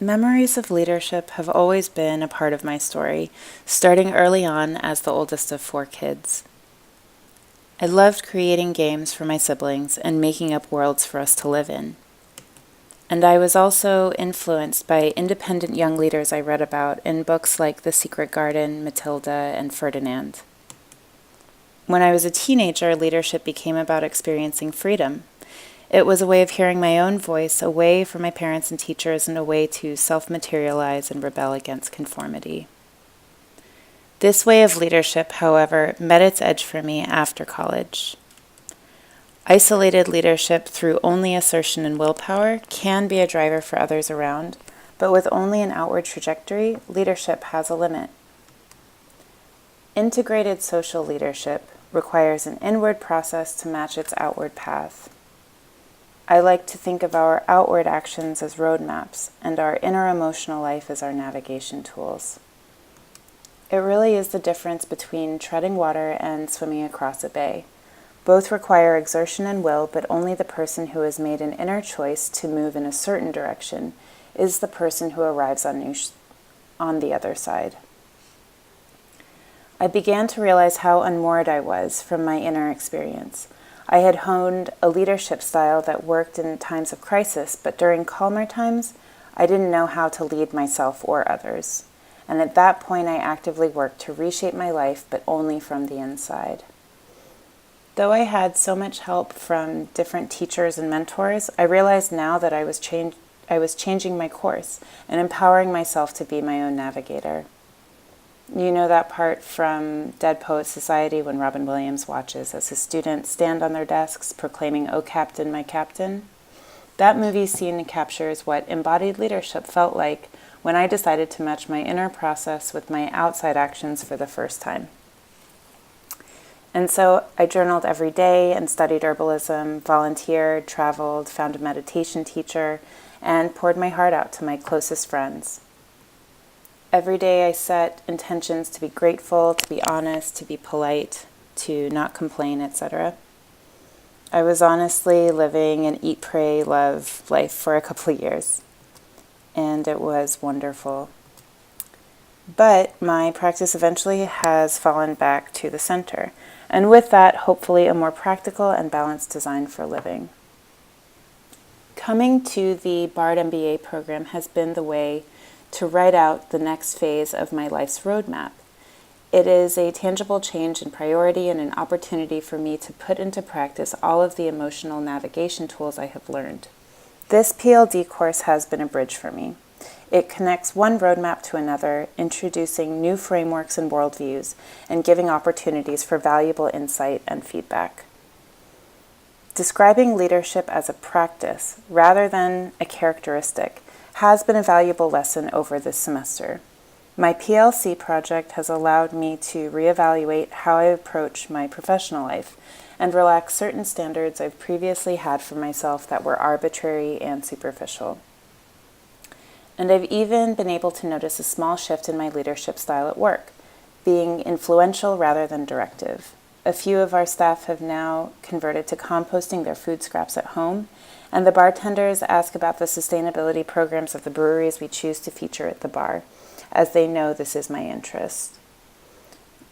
Memories of leadership have always been a part of my story, starting early on as the oldest of 4 kids. I loved creating games for my siblings and making up worlds for us to live in. And I was also influenced by independent young leaders I read about in books like The Secret Garden, Matilda, and Ferdinand. When I was a teenager, leadership became about experiencing freedom. It was a way of hearing my own voice away from my parents and teachers and a way to self-materialize and rebel against conformity. This way of leadership, however, met its edge for me after college. Isolated leadership through only assertion and willpower can be a driver for others around, but with only an outward trajectory, leadership has a limit. Integrated social leadership requires an inward process to match its outward path. I like to think of our outward actions as roadmaps and our inner emotional life as our navigation tools. It really is the difference between treading water and swimming across a bay. Both require exertion and will, but only the person who has made an inner choice to move in a certain direction is the person who arrives on the other side. I began to realize how unmoored I was from my inner experience. I had honed a leadership style that worked in times of crisis, but during calmer times, I didn't know how to lead myself or others. And at that point, I actively worked to reshape my life, but only from the inside. Though I had so much help from different teachers and mentors, I realized now that I was changing my course and empowering myself to be my own navigator. You know that part from Dead Poets Society when Robin Williams watches as his students stand on their desks proclaiming, "Oh, Captain, my Captain"? That movie scene captures what embodied leadership felt like when I decided to match my inner process with my outside actions for the first time. And so I journaled every day and studied herbalism, volunteered, traveled, found a meditation teacher, and poured my heart out to my closest friends. Every day I set intentions to be grateful, to be honest, to be polite, to not complain, etc. I was honestly living an eat, pray, love life for a couple of years, and it was wonderful. But my practice eventually has fallen back to the center, and with that, hopefully a more practical and balanced design for living. Coming to the BARD MBA program has been the way to write out the next phase of my life's roadmap. It is a tangible change in priority and an opportunity for me to put into practice all of the emotional navigation tools I have learned. This PLD course has been a bridge for me. It connects one roadmap to another, introducing new frameworks and worldviews, and giving opportunities for valuable insight and feedback. Describing leadership as a practice rather than a characteristic has been a valuable lesson over this semester. My PLC project has allowed me to reevaluate how I approach my professional life and relax certain standards I've previously had for myself that were arbitrary and superficial. And I've even been able to notice a small shift in my leadership style at work, being influential rather than directive. A few of our staff have now converted to composting their food scraps at home, and the bartenders ask about the sustainability programs of the breweries we choose to feature at the bar, as they know this is my interest.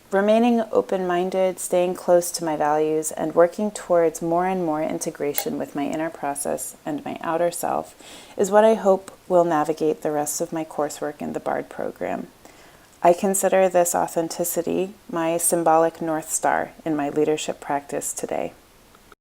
Remaining open-minded, staying close to my values, and working towards more and more integration with my inner process and my outer self is what I hope will navigate the rest of my coursework in the BARD program. I consider this authenticity my symbolic North Star in my leadership practice today.